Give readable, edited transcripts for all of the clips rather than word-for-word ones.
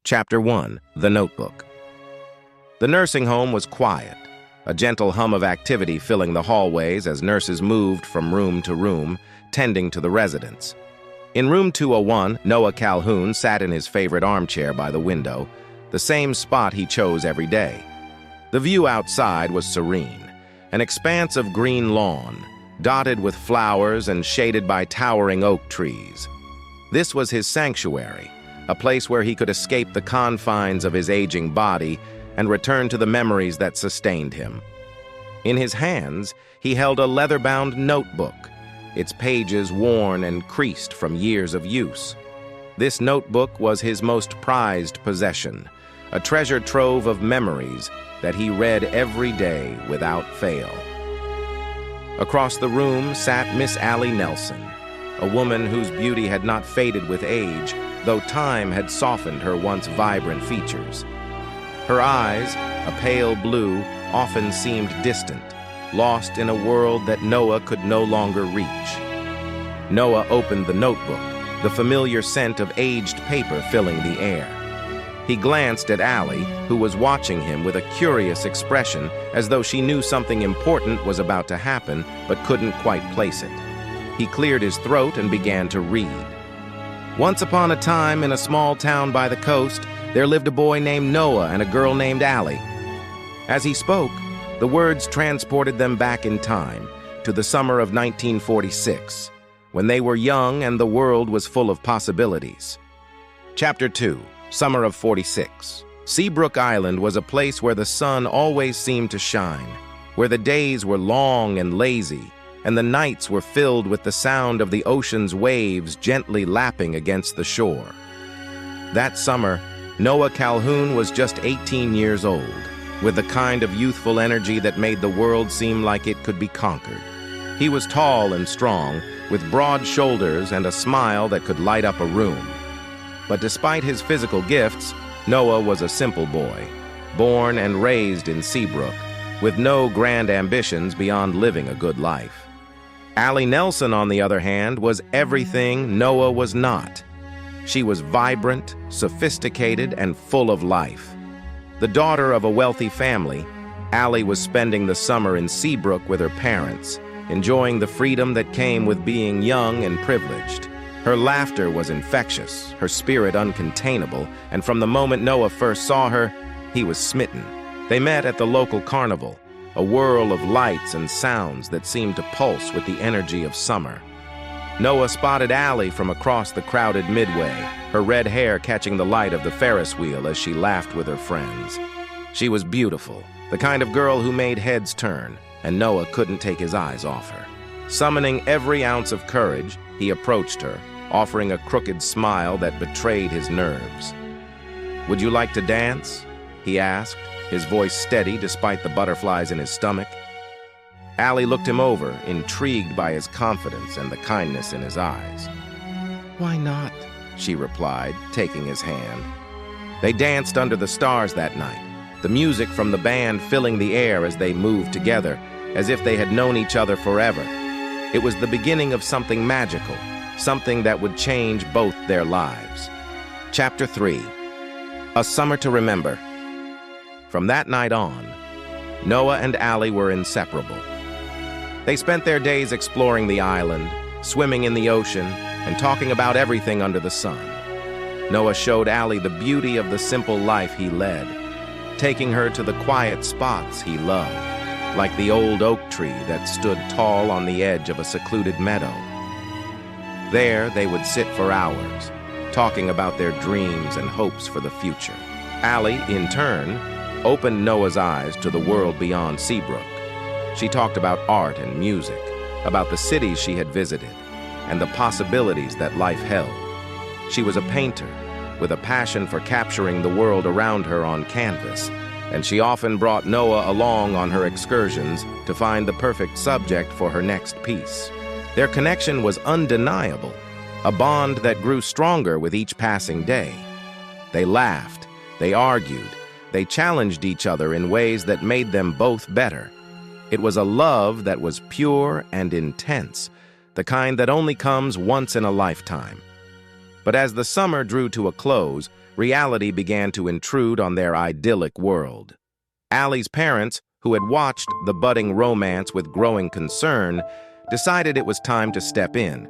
Chapter 1: The Notebook. The nursing home was quiet, a gentle hum of activity filling the hallways as nurses moved from room to room, tending to the residents. In room 201, Noah Calhoun sat in his favorite armchair by the window, the same spot he chose every day. The view outside was serene, an expanse of green lawn, dotted with flowers and shaded by towering oak trees. This was his sanctuary, a place where he could escape the confines of his aging body and return to the memories that sustained him. In his hands, he held a leather-bound notebook, its pages worn and creased from years of use. This notebook was his most prized possession, a treasure trove of memories that he read every day without fail. Across the room sat Miss Allie Nelson, a woman whose beauty had not faded with age, though time had softened her once vibrant features. Her eyes, a pale blue, often seemed distant, lost in a world that Noah could no longer reach. Noah opened the notebook, the familiar scent of aged paper filling the air. He glanced at Allie, who was watching him with a curious expression, as though she knew something important was about to happen but couldn't quite place it. He cleared his throat and began to read. Once upon a time, in a small town by the coast, there lived a boy named Noah and a girl named Allie. As he spoke, the words transported them back in time, to the summer of 1946, when they were young and the world was full of possibilities. Chapter 2: Summer of '46. Seabrook Island was a place where the sun always seemed to shine, where the days were long and lazy, and the nights were filled with the sound of the ocean's waves gently lapping against the shore. That summer, Noah Calhoun was just 18 years old, with the kind of youthful energy that made the world seem like it could be conquered. He was tall and strong, with broad shoulders and a smile that could light up a room. But despite his physical gifts, Noah was a simple boy, born and raised in Seabrook, with no grand ambitions beyond living a good life. Allie Nelson, on the other hand, was everything Noah was not. She was vibrant, sophisticated, and full of life. The daughter of a wealthy family, Allie was spending the summer in Seabrook with her parents, enjoying the freedom that came with being young and privileged. Her laughter was infectious, her spirit uncontainable, and from the moment Noah first saw her, he was smitten. They met at the local carnival, a whirl of lights and sounds that seemed to pulse with the energy of summer. Noah spotted Allie from across the crowded midway, her red hair catching the light of the Ferris wheel as she laughed with her friends. She was beautiful, the kind of girl who made heads turn, and Noah couldn't take his eyes off her. Summoning every ounce of courage, he approached her, offering a crooked smile that betrayed his nerves. "Would you like to dance?" he asked, his voice steady despite the butterflies in his stomach. Allie looked him over, intrigued by his confidence and the kindness in his eyes. "Why not?" she replied, taking his hand. They danced under the stars that night, the music from the band filling the air as they moved together, as if they had known each other forever. It was the beginning of something magical, something that would change both their lives. Chapter 3: A Summer to Remember. From that night on, Noah and Allie were inseparable. They spent their days exploring the island, swimming in the ocean, and talking about everything under the sun. Noah showed Allie the beauty of the simple life he led, taking her to the quiet spots he loved, like the old oak tree that stood tall on the edge of a secluded meadow. There, they would sit for hours, talking about their dreams and hopes for the future. Allie, in turn, opened Noah's eyes to the world beyond Seabrook. She talked about art and music, about the cities she had visited, and the possibilities that life held. She was a painter, with a passion for capturing the world around her on canvas, and she often brought Noah along on her excursions to find the perfect subject for her next piece. Their connection was undeniable, a bond that grew stronger with each passing day. They laughed, they argued, they challenged each other in ways that made them both better. It was a love that was pure and intense, the kind that only comes once in a lifetime. But as the summer drew to a close, reality began to intrude on their idyllic world. Allie's parents, who had watched the budding romance with growing concern, decided it was time to step in.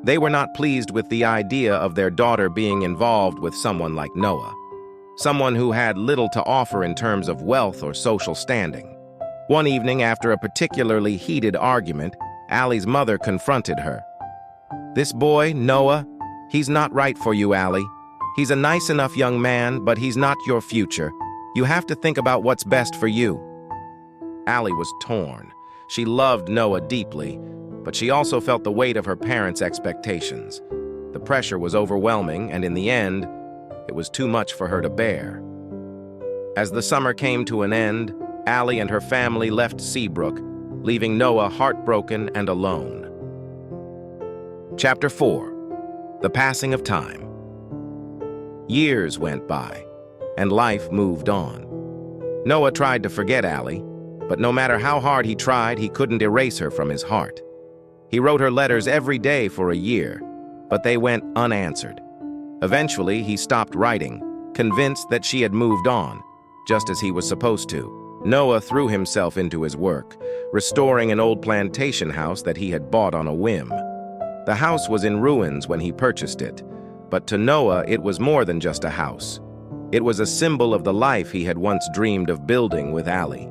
They were not pleased with the idea of their daughter being involved with someone like Noah, someone who had little to offer in terms of wealth or social standing. One evening, after a particularly heated argument, Allie's mother confronted her. "This boy, Noah, he's not right for you, Allie. He's a nice enough young man, but he's not your future. You have to think about what's best for you." Allie was torn. She loved Noah deeply, but she also felt the weight of her parents' expectations. The pressure was overwhelming, and in the end, it was too much for her to bear. As the summer came to an end, Allie and her family left Seabrook, leaving Noah heartbroken and alone. Chapter 4. The Passing of Time. Years went by, and life moved on. Noah tried to forget Allie, but no matter how hard he tried, he couldn't erase her from his heart. He wrote her letters every day for a year, but they went unanswered. Eventually, he stopped writing, convinced that she had moved on, just as he was supposed to. Noah threw himself into his work, restoring an old plantation house that he had bought on a whim. The house was in ruins when he purchased it, but to Noah it was more than just a house. It was a symbol of the life he had once dreamed of building with Allie.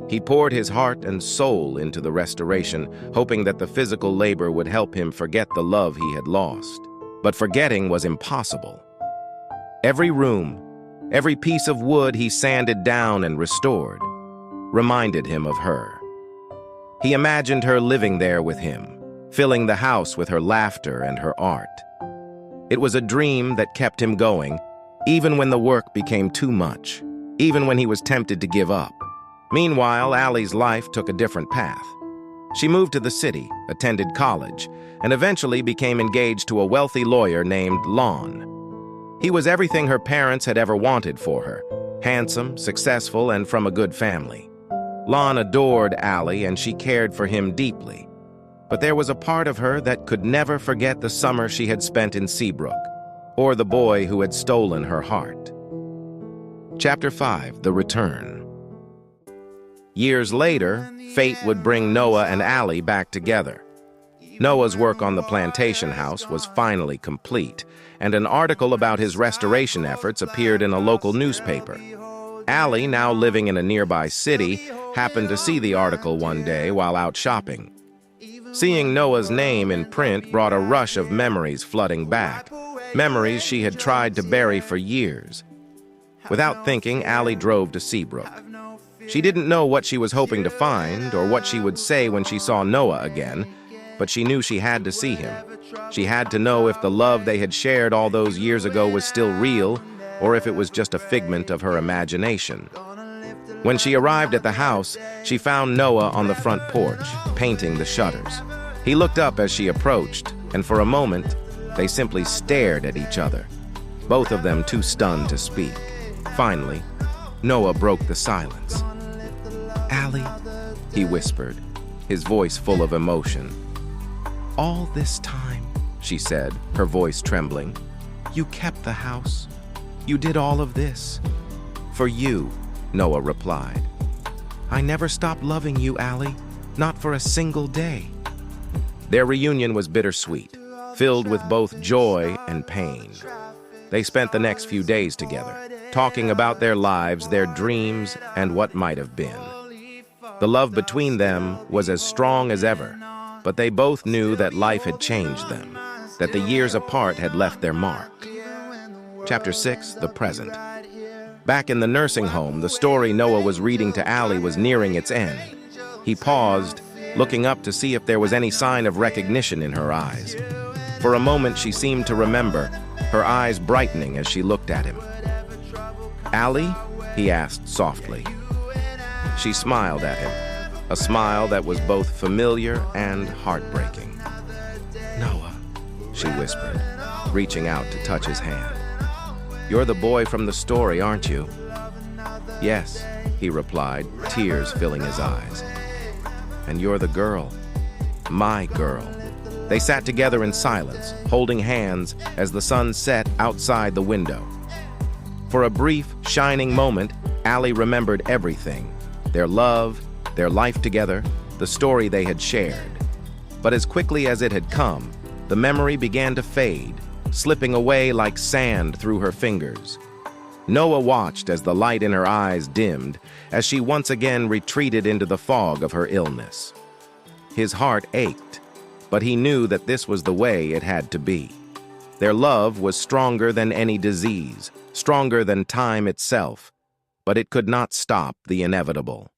He poured his heart and soul into the restoration, hoping that the physical labor would help him forget the love he had lost. But forgetting was impossible. Every room, every piece of wood he sanded down and restored, reminded him of her. He imagined her living there with him, filling the house with her laughter and her art. It was a dream that kept him going, even when the work became too much, even when he was tempted to give up. Meanwhile, Allie's life took a different path. She moved to the city, attended college, and eventually became engaged to a wealthy lawyer named Lon. He was everything her parents had ever wanted for her, handsome, successful, and from a good family. Lon adored Allie, and she cared for him deeply. But there was a part of her that could never forget the summer she had spent in Seabrook, or the boy who had stolen her heart. Chapter 5. The Return. Years later, fate would bring Noah and Allie back together. Noah's work on the plantation house was finally complete, and an article about his restoration efforts appeared in a local newspaper. Allie, now living in a nearby city, happened to see the article one day while out shopping. Seeing Noah's name in print brought a rush of memories flooding back, memories she had tried to bury for years. Without thinking, Allie drove to Seabrook. She didn't know what she was hoping to find or what she would say when she saw Noah again, but she knew she had to see him. She had to know if the love they had shared all those years ago was still real or if it was just a figment of her imagination. When she arrived at the house, she found Noah on the front porch, painting the shutters. He looked up as she approached, and for a moment, they simply stared at each other, both of them too stunned to speak. Finally, Noah broke the silence. "Allie," he whispered, his voice full of emotion. "All this time," she said, her voice trembling, "you kept the house. You did all of this." "For you," Noah replied. "I never stopped loving you, Allie, not for a single day." Their reunion was bittersweet, filled with both joy and pain. They spent the next few days together, talking about their lives, their dreams, and what might have been. The love between them was as strong as ever, but they both knew that life had changed them, that the years apart had left their mark. Chapter 6. The Present. Back in the nursing home, the story Noah was reading to Allie was nearing its end. He paused, looking up to see if there was any sign of recognition in her eyes. For a moment, she seemed to remember, her eyes brightening as she looked at him. "Allie?" he asked softly. She smiled at him, a smile that was both familiar and heartbreaking. "Noah," she whispered, reaching out to touch his hand. "You're the boy from the story, aren't you?" "Yes," he replied, tears filling his eyes. "And you're the girl, my girl." They sat together in silence, holding hands as the sun set outside the window. For a brief, shining moment, Allie remembered everything: their love, their life together, the story they had shared. But as quickly as it had come, the memory began to fade, slipping away like sand through her fingers. Noah watched as the light in her eyes dimmed, as she once again retreated into the fog of her illness. His heart ached, but he knew that this was the way it had to be. Their love was stronger than any disease, stronger than time itself, but it could not stop the inevitable.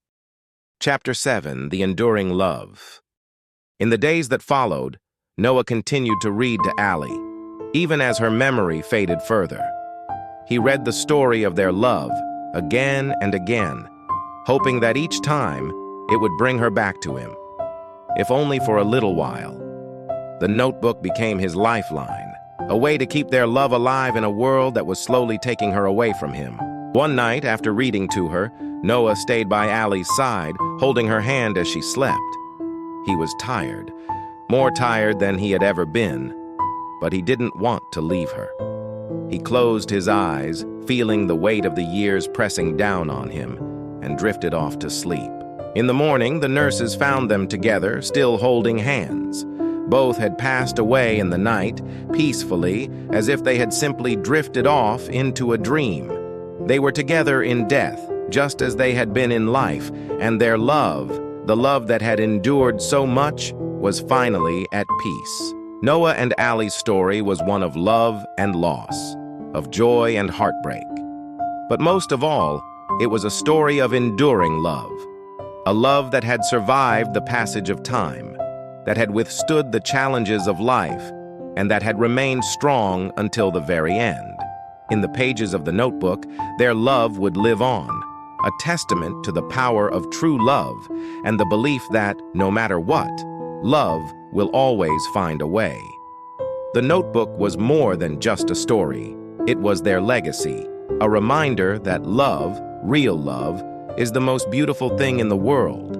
Chapter 7: The Enduring Love. In the days that followed, Noah continued to read to Allie, even as her memory faded further. He read the story of their love again and again, hoping that each time it would bring her back to him, if only for a little while. The notebook became his lifeline, a way to keep their love alive in a world that was slowly taking her away from him. One night, after reading to her, Noah stayed by Allie's side, holding her hand as she slept. He was tired, more tired than he had ever been, but he didn't want to leave her. He closed his eyes, feeling the weight of the years pressing down on him, and drifted off to sleep. In the morning, the nurses found them together, still holding hands. Both had passed away in the night, peacefully, as if they had simply drifted off into a dream. They were together in death, just as they had been in life, and their love, the love that had endured so much, was finally at peace. Noah and Allie's story was one of love and loss, of joy and heartbreak. But most of all, it was a story of enduring love, a love that had survived the passage of time, that had withstood the challenges of life, and that had remained strong until the very end. In the pages of the notebook, their love would live on, a testament to the power of true love and the belief that, no matter what, love will always find a way. The notebook was more than just a story. It was their legacy, a reminder that love, real love, is the most beautiful thing in the world,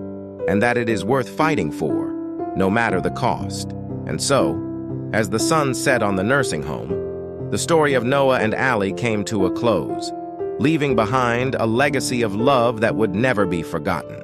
and that it is worth fighting for, no matter the cost. And so, as the sun set on the nursing home, the story of Noah and Allie came to a close, leaving behind a legacy of love that would never be forgotten.